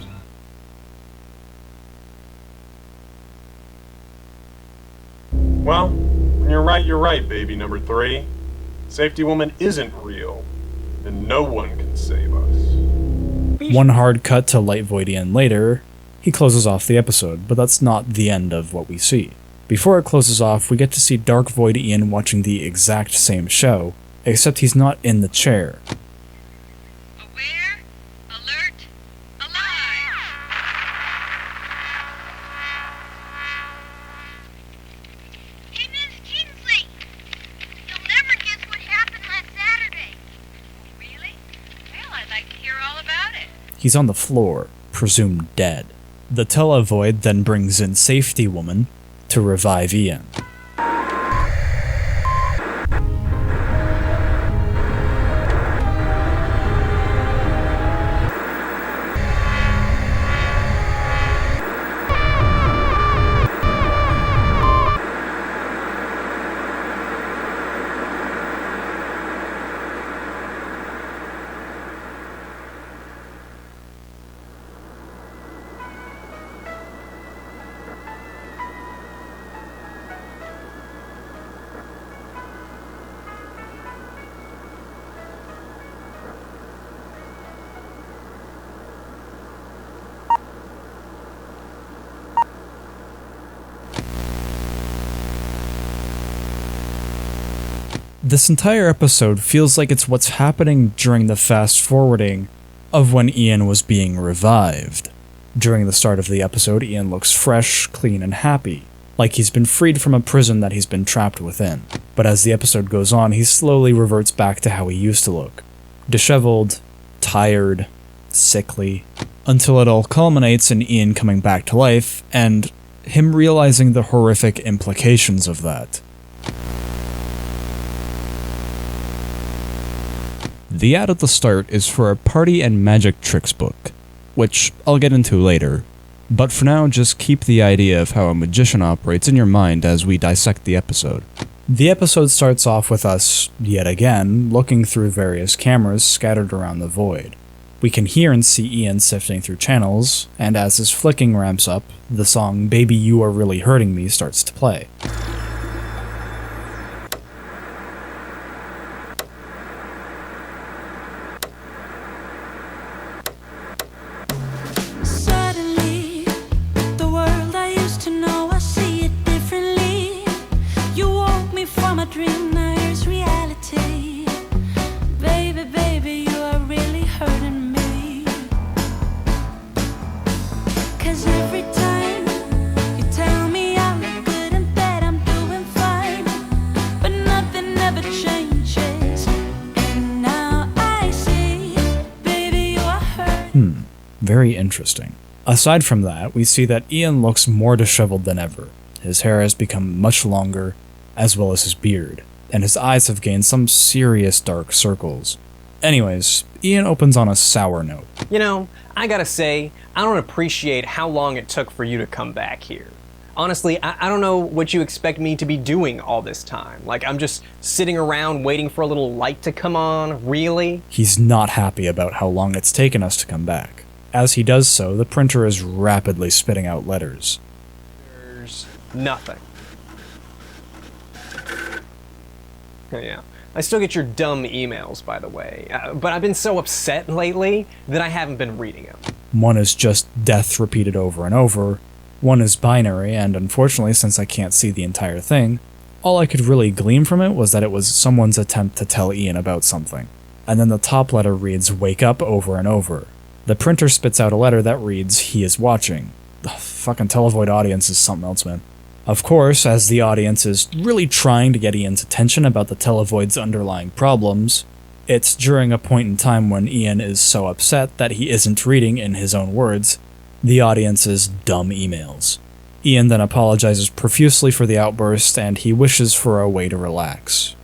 Well, when you're right, baby number 3. Safety Woman isn't real, and no one can save us. One hard cut to Light Void Ian later, he closes off the episode, but that's not the end of what we see. Before it closes off, we get to see Dark Void Ian watching the exact same show, except he's not in the chair. He's on the floor, presumed dead. The Televoid then brings in Safety Woman to revive Ian. This entire episode feels like it's what's happening during the fast-forwarding of when Ian was being revived. During the start of the episode, Ian looks fresh, clean, and happy, like he's been freed from a prison that he's been trapped within. But as the episode goes on, he slowly reverts back to how he used to look. Disheveled, tired, sickly, until it all culminates in Ian coming back to life, and him realizing the horrific implications of that. The ad at the start is for a party and magic tricks book, which I'll get into later, but for now just keep the idea of how a magician operates in your mind as we dissect the episode. The episode starts off with us, yet again, looking through various cameras scattered around the void. We can hear and see Ian sifting through channels, and as his flicking ramps up, the song Baby You Are Really Hurting Me starts to play. Very interesting. Aside from that, we see that Ian looks more disheveled than ever. His hair has become much longer, as well as his beard. and his eyes have gained some serious dark circles. Anyways, Ian opens on a sour note. You know, I gotta say, I don't appreciate how long it took for you to come back here. Honestly, I don't know what you expect me to be doing all this time. Like, I'm just sitting around waiting for a little light to come on, really? He's not happy about how long it's taken us to come back. As he does so, the printer is rapidly spitting out letters. There's nothing. Oh, yeah. I still get your dumb emails, by the way, but I've been so upset lately that I haven't been reading them. One is just death repeated over and over, one is binary, and unfortunately, since I can't see the entire thing, all I could really glean from it was that it was someone's attempt to tell Ian about something. And then the top letter reads, "Wake up," over and over. The printer spits out a letter that reads, "He is watching." The fucking Televoid audience is something else, man. Of course, as the audience is really trying to get Ian's attention about the Televoid's underlying problems, it's during a point in time when Ian is so upset that he isn't reading, in his own words, the audience's dumb emails. Ian then apologizes profusely for the outburst, and he wishes for a way to relax.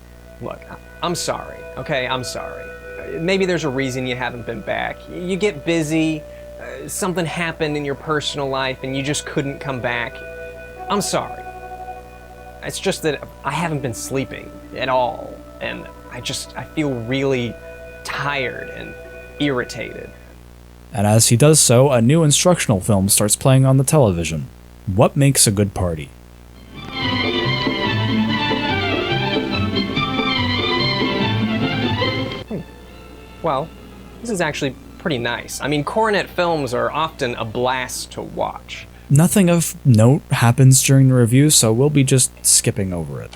Look, I'm sorry, okay? I'm sorry. Maybe there's a reason you haven't been back. You get busy, something happened in your personal life, and you just couldn't come back. I'm sorry. It's just that I haven't been sleeping at all, and I feel really tired and irritated. And as he does so, a new instructional film starts playing on the television. What makes a good party? Well, this is actually pretty nice. I mean, Coronet films are often a blast to watch. Nothing of note happens during the review, so we'll be just skipping over it.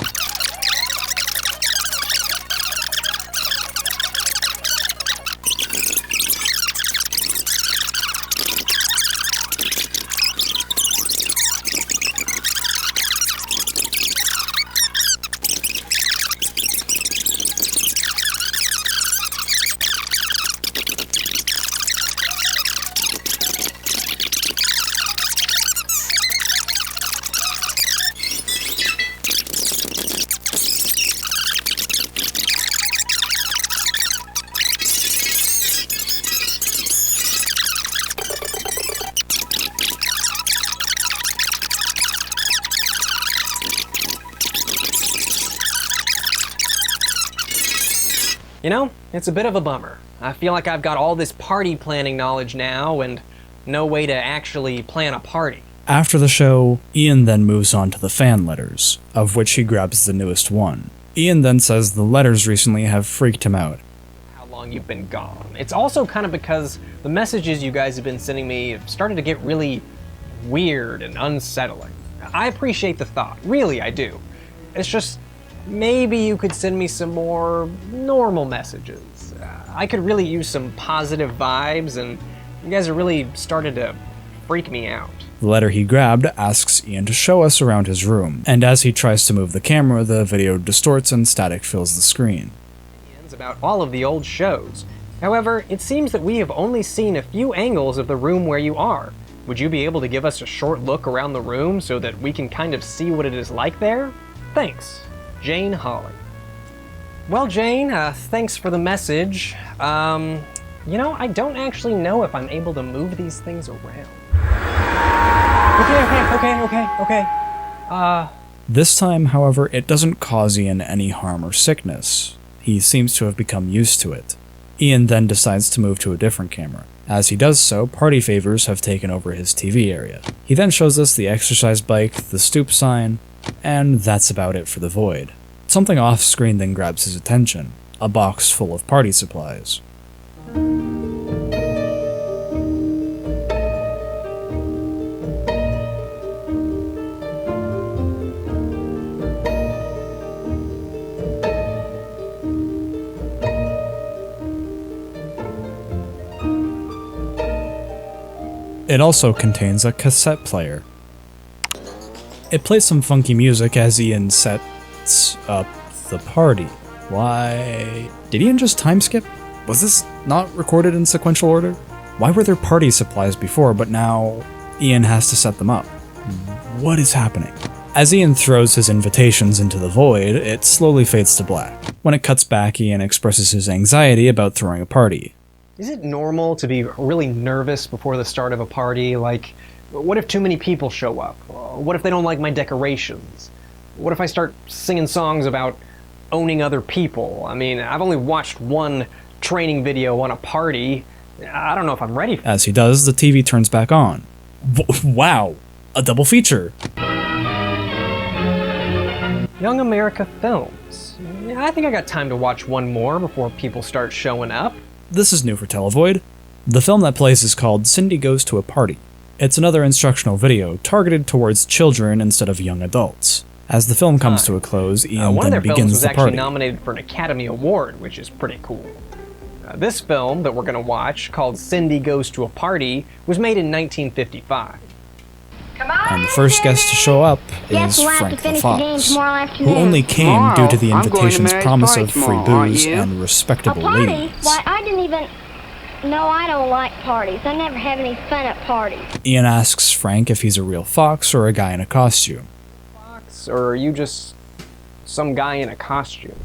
You know, it's a bit of a bummer. I feel like I've got all this party planning knowledge now and no way to actually plan a party. After the show, Ian then moves on to the fan letters, of which he grabs the newest one. Ian then says the letters recently have freaked him out. How long you've been gone. It's also kind of because the messages you guys have been sending me have started to get really weird and unsettling. I appreciate the thought, really I do. It's just, maybe you could send me some more normal messages. I could really use some positive vibes, and you guys have really started to freak me out. The letter he grabbed asks Ian to show us around his room, and as he tries to move the camera, the video distorts and static fills the screen. About all of the old shows. However, it seems that we have only seen a few angles of the room where you are. Would you be able to give us a short look around the room so that we can kind of see what it is like there? Thanks. Jane Holly. Well, Jane, thanks for the message. You know, I don't actually know if I'm able to move these things around. Okay. This time, however, it doesn't cause Ian any harm or sickness. He seems to have become used to it. Ian then decides to move to a different camera. As he does so, party favors have taken over his TV area. He then shows us the exercise bike, the stoop sign, and that's about it for the Void. Something off-screen then grabs his attention, a box full of party supplies. It also contains a cassette player. It plays some funky music as Ian sets up the party. Why? Did Ian just time skip? Was this not recorded in sequential order? Why were there party supplies before, but now Ian has to set them up? What is happening? As Ian throws his invitations into the void, it slowly fades to black. When it cuts back, Ian expresses his anxiety about throwing a party. Is it normal to be really nervous before the start of a party? Like, what if too many people show up? What if they don't like my decorations? What if I start singing songs about owning other people? I mean, I've only watched one training video on a party. I don't know if I'm ready for it. As he does, the TV turns back on. Wow! A double feature! Young America Films. I think I got time to watch one more before people start showing up. This is new for Televoid. The film that plays is called Cindy Goes to a Party. It's another instructional video targeted towards children instead of young adults. As the film comes to a close, Ian one of then their films begins was the actually party. nominated for an Academy Award, which is pretty cool. This film that we're going to watch, called Cindy Goes to a Party, was made in 1955. And the first guest to show up is Frank the Fox, who only came due to the invitation's promise of free booze and respectable Party? ladies. Why, I didn't even... No, I don't like parties. I never have any fun at parties. Ian asks Frank if he's a real fox or a guy in a costume. Or are you just some guy in a costume?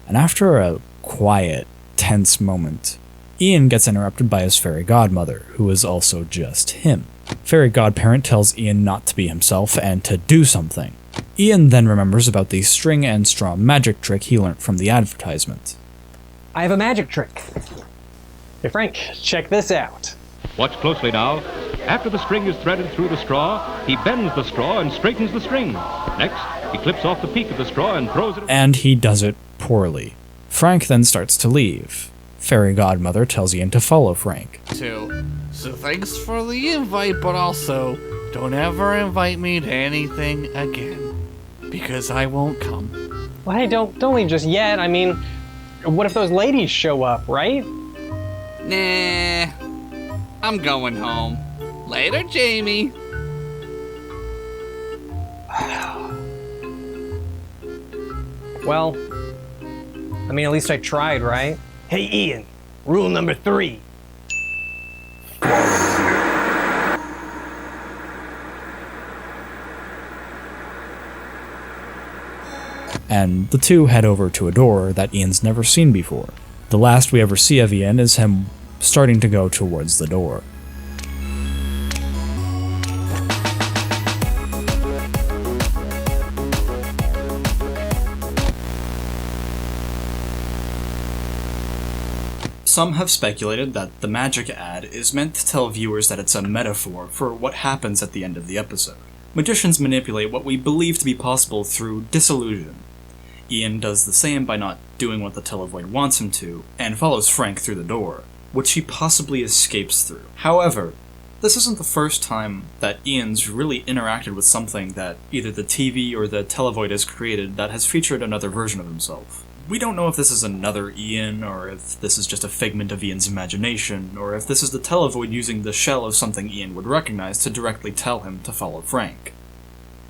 And after a quiet, tense moment, Ian gets interrupted by his fairy godmother, who is also just him. Fairy godparent tells Ian not to be himself and to do something. Ian then remembers about the string and straw magic trick he learnt from the advertisement. I have a magic trick. Hey Frank, check this out. Watch closely now. After the string is threaded through the straw, he bends the straw and straightens the string. Next, he clips off the peak of the straw and throws it... And he does it poorly. Frank then starts to leave. Fairy godmother tells Ian to follow Frank. So thanks for the invite, but also don't ever invite me to anything again, because I won't come. Well, hey, don't leave just yet. I mean, what if those ladies show up, right? Nah, I'm going home. Later, Jamie. Well, I mean, at least I tried, right? Hey, Ian, rule number 3. And the two head over to a door that Ian's never seen before. The last we ever see of Ian is him starting to go towards the door. Some have speculated that the magic ad is meant to tell viewers that it's a metaphor for what happens at the end of the episode. Magicians manipulate what we believe to be possible through disillusion. Ian does the same by not doing what the Televoid wants him to, and follows Frank through the door, which he possibly escapes through. However, this isn't the first time that Ian's really interacted with something that either the TV or the Televoid has created that has featured another version of himself. We don't know if this is another Ian, or if this is just a figment of Ian's imagination, or if this is the Televoid using the shell of something Ian would recognize to directly tell him to follow Frank.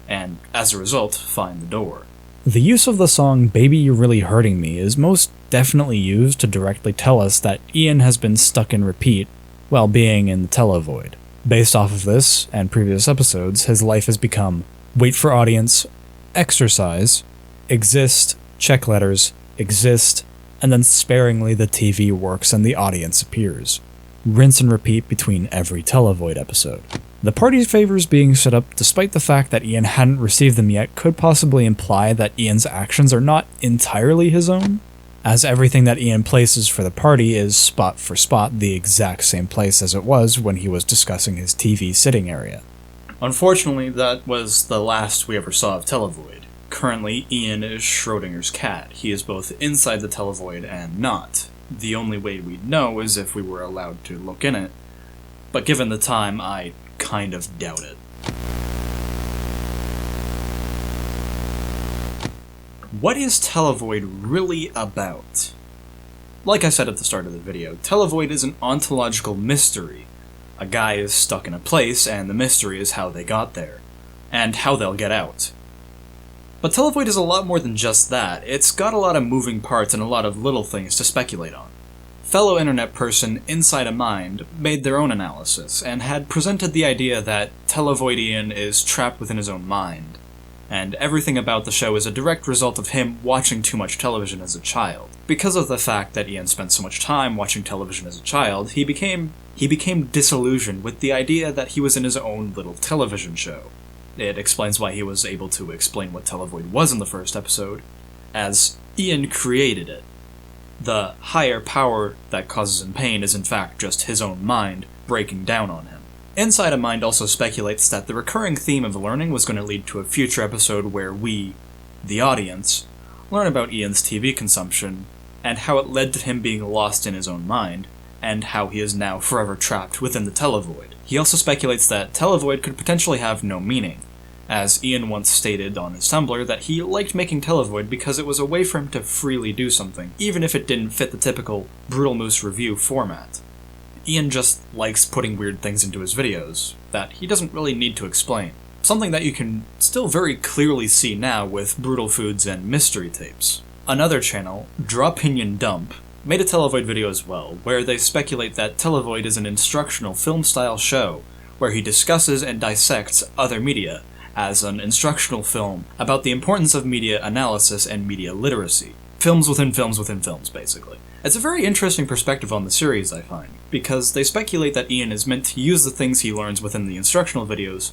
And, as a result, find the door. The use of the song Baby You're Really Hurting Me is most definitely used to directly tell us that Ian has been stuck in repeat while being in the Televoid. Based off of this, and previous episodes, his life has become wait for audience, exercise, exist, check letters, exist, and then sparingly the TV works and the audience appears. Rinse and repeat between every Televoid episode. The party favors being set up despite the fact that Ian hadn't received them yet could possibly imply that Ian's actions are not entirely his own, as everything that Ian places for the party is spot for spot the exact same place as it was when he was discussing his TV sitting area. Unfortunately, that was the last we ever saw of Televoid. Currently, Ian is Schrodinger's cat. He is both inside the Televoid and not. The only way we'd know is if we were allowed to look in it, but given the time, I kind of doubt it. What is Televoid really about? Like I said at the start of the video, Televoid is an ontological mystery. A guy is stuck in a place, and the mystery is how they got there, and how they'll get out. But Televoid is a lot more than just that. It's got a lot of moving parts and a lot of little things to speculate on. Fellow internet person Inside a Mind made their own analysis, and had presented the idea that Televoidian is trapped within his own mind, and everything about the show is a direct result of him watching too much television as a child. Because of the fact that Ian spent so much time watching television as a child, he became disillusioned with the idea that he was in his own little television show. It explains why he was able to explain what Televoid was in the first episode, as Ian created it. The higher power that causes him pain is in fact just his own mind breaking down on him. Inside a Mind also speculates that the recurring theme of learning was going to lead to a future episode where we, the audience, learn about Ian's TV consumption, and how it led to him being lost in his own mind, and how he is now forever trapped within the Televoid. He also speculates that Televoid could potentially have no meaning, as Ian once stated on his Tumblr that he liked making Televoid because it was a way for him to freely do something, even if it didn't fit the typical Brutalmoose review format. Ian just likes putting weird things into his videos that he doesn't really need to explain. Something that you can still very clearly see now with Brutal Foods and Mystery Tapes. Another channel, Drawpinion Dump, made a Televoid video as well, where they speculate that Televoid is an instructional film-style show where he discusses and dissects other media as an instructional film about the importance of media analysis and media literacy. Films within films within films, basically. It's a very interesting perspective on the series, I find, because they speculate that Ian is meant to use the things he learns within the instructional videos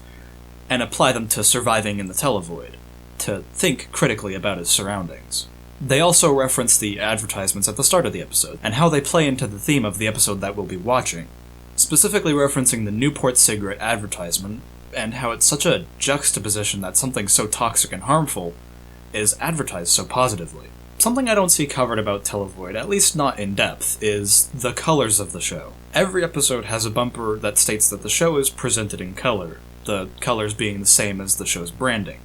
and apply them to surviving in the Televoid, to think critically about his surroundings. They also reference the advertisements at the start of the episode, and how they play into the theme of the episode that we'll be watching, specifically referencing the Newport cigarette advertisement, and how it's such a juxtaposition that something so toxic and harmful is advertised so positively. Something I don't see covered about Televoid, at least not in depth, is the colors of the show. Every episode has a bumper that states that the show is presented in color, the colors being the same as the show's branding.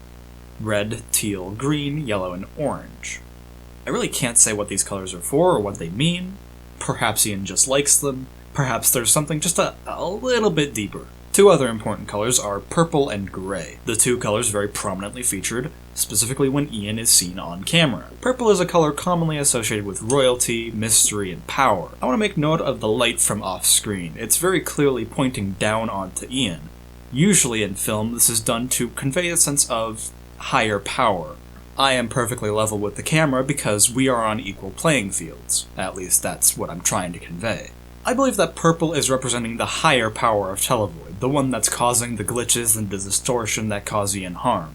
Red, teal, green, yellow, and orange. I really can't say what these colors are for or what they mean. Perhaps Ian just likes them. Perhaps there's something just a little bit deeper. Two other important colors are purple and gray, the two colors very prominently featured, specifically when Ian is seen on camera. Purple is a color commonly associated with royalty, mystery, and power. I want to make note of the light from off-screen. It's very clearly pointing down onto Ian. Usually in film, this is done to convey a sense of higher power. I am perfectly level with the camera because we are on equal playing fields. At least that's what I'm trying to convey. I believe that purple is representing the higher power of Televoid, the one that's causing the glitches and the distortion that cause Ian harm.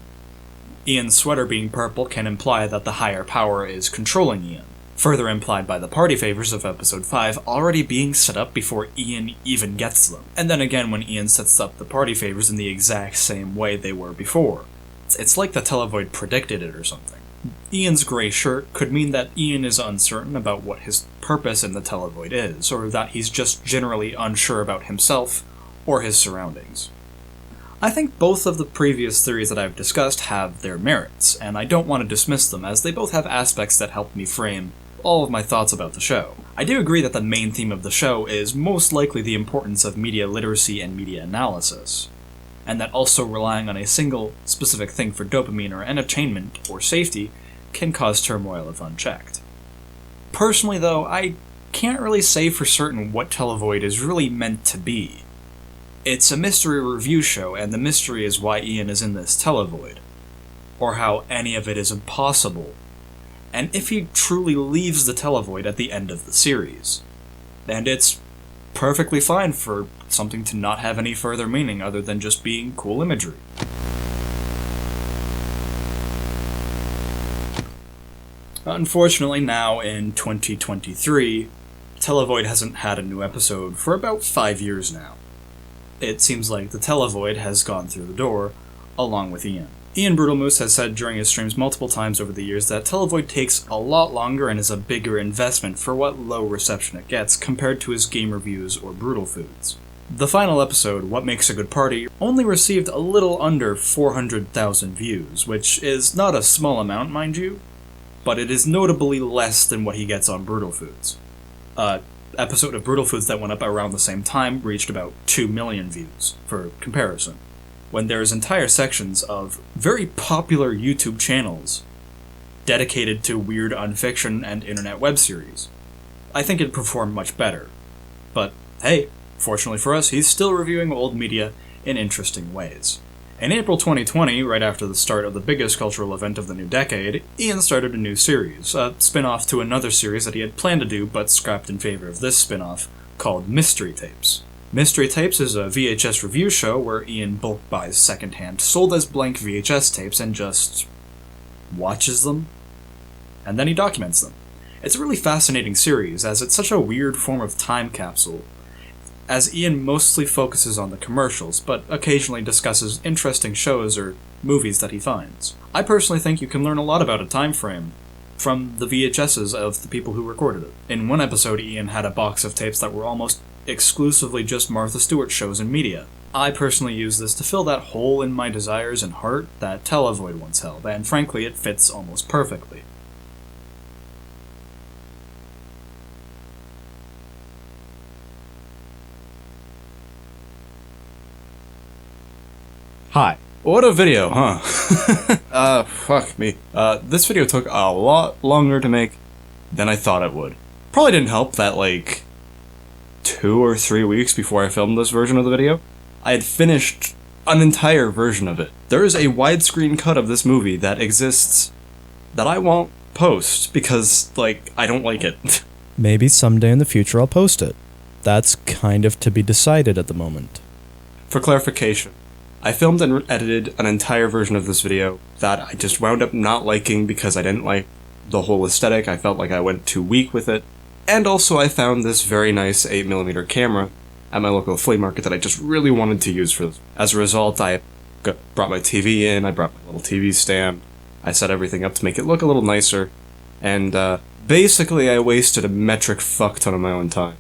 Ian's sweater being purple can imply that the higher power is controlling Ian, further implied by the party favors of episode 5 already being set up before Ian even gets them, and then again when Ian sets up the party favors in the exact same way they were before. It's like the Televoid predicted it or something. Ian's gray shirt could mean that Ian is uncertain about what his purpose in the Televoid is, or that he's just generally unsure about himself or his surroundings. I think both of the previous theories that I've discussed have their merits, and I don't want to dismiss them as they both have aspects that help me frame all of my thoughts about the show. I do agree that the main theme of the show is most likely the importance of media literacy and media analysis, and that also relying on a single specific thing for dopamine or entertainment or safety can cause turmoil if unchecked. Personally though, I can't really say for certain what Televoid is really meant to be. It's a mystery review show, and the mystery is why Ian is in this Televoid, or how any of it is impossible, and if he truly leaves the Televoid at the end of the series. And it's perfectly fine for something to not have any further meaning other than just being cool imagery. Unfortunately, now in 2023, Televoid hasn't had a new episode for about 5 years now. It seems like the Televoid has gone through the door, along with Ian. Ian Brutalmoose has said during his streams multiple times over the years that Televoid takes a lot longer and is a bigger investment for what low reception it gets compared to his game reviews or Brutal Foods. The final episode, What Makes a Good Party, only received a little under 400,000 views, which is not a small amount, mind you, but it is notably less than what he gets on Brutal Foods. Episode of Brutal Foods that went up around the same time reached about 2 million views, for comparison. when there's entire sections of very popular YouTube channels dedicated to weird unfiction and internet web series. I think it'd perform much better. But hey, fortunately for us, he's still reviewing old media in interesting ways. In April 2020, right after the start of the biggest cultural event of the new decade, Ian started a new series, a spin-off to another series that he had planned to do but scrapped in favor of this spin-off, called Mystery Tapes. Mystery Tapes is a VHS review show where Ian bulk buys secondhand, sold as blank VHS tapes and just watches them, and then he documents them. It's a really fascinating series, as it's such a weird form of time capsule, as Ian mostly focuses on the commercials, but occasionally discusses interesting shows or movies that he finds. I personally think you can learn a lot about a time frame from the VHSs of the people who recorded it. In one episode, Ian had a box of tapes that were almost exclusively just Martha Stewart shows and media. I personally use this to fill that hole in my desires and heart that Televoid once held, and frankly, it fits almost perfectly. Hi. What a video, huh? Fuck me. This video took a lot longer to make than I thought it would. Probably didn't help that, like, 2 or 3 weeks before I filmed this version of the video, I had finished an entire version of it. There is a widescreen cut of this movie that exists that I won't post because, like, I don't like it. Maybe someday in the future I'll post it. That's kind of to be decided at the moment. For clarification, I filmed and edited an entire version of this video that I just wound up not liking because I didn't like the whole aesthetic. I felt like I went too weak with it. And also I found this very nice 8mm camera at my local flea market that I just really wanted to use for this. As a result, I brought my TV in, I brought my little TV stand, I set everything up to make it look a little nicer, and basically I wasted a metric fuck ton of my own time.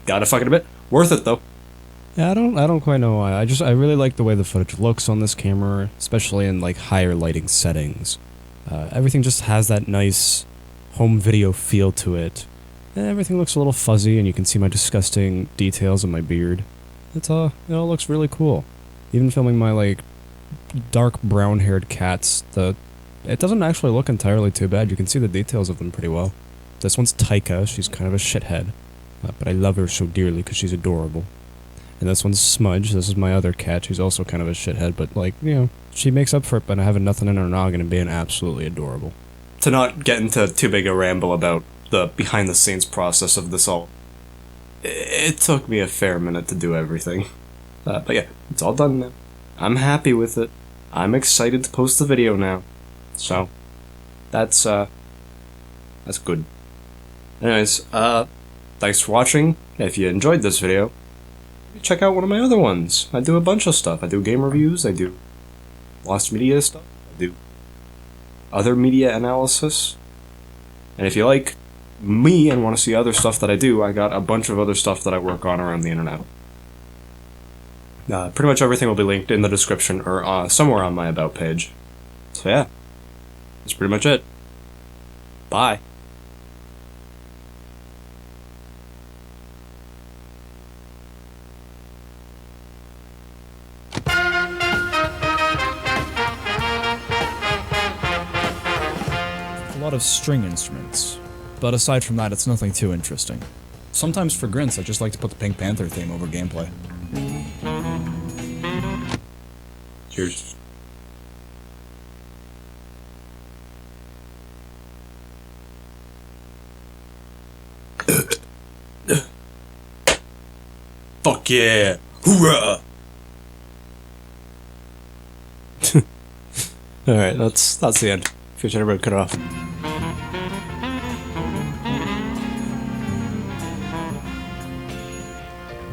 Gotta fucking admit, worth it though. Yeah, I don't quite know why. I really like the way the footage looks on this camera, especially in like higher lighting settings. Everything just has that nice home video feel to it. And everything looks a little fuzzy, and you can see my disgusting details in my beard. It all looks really cool. Even filming my like dark brown-haired cats, it doesn't actually look entirely too bad. You can see the details of them pretty well. This one's Taika. She's kind of a shithead, but I love her so dearly because she's adorable. And this one's Smudge. This is my other cat. She's also kind of a shithead, but, like, you know, she makes up for it by having nothing in her noggin and being absolutely adorable. To not get into too big a ramble about the behind-the-scenes process of this all, it took me a fair minute to do everything. But yeah, it's all done now. I'm happy with it. I'm excited to post the video now. So, that's good. Anyways, thanks for watching. If you enjoyed this video, check out one of my other ones. I do a bunch of stuff. I do game reviews, I do lost media stuff, I do other media analysis. And if you like me and want to see other stuff that I do, I got a bunch of other stuff that I work on around the internet. Pretty much everything will be linked in the description or somewhere on my About page. So yeah, that's pretty much it. Bye. A lot of string instruments, but aside from that, it's nothing too interesting. Sometimes for grins, I just like to put the Pink Panther theme over gameplay. Cheers. Fuck yeah! Hoorah! Alright, that's the end. Future everybody cut it off.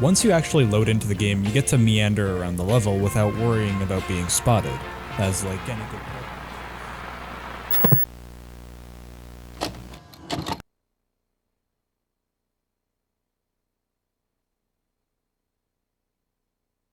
Once you actually load into the game, you get to meander around the level without worrying about being spotted, as like any good player.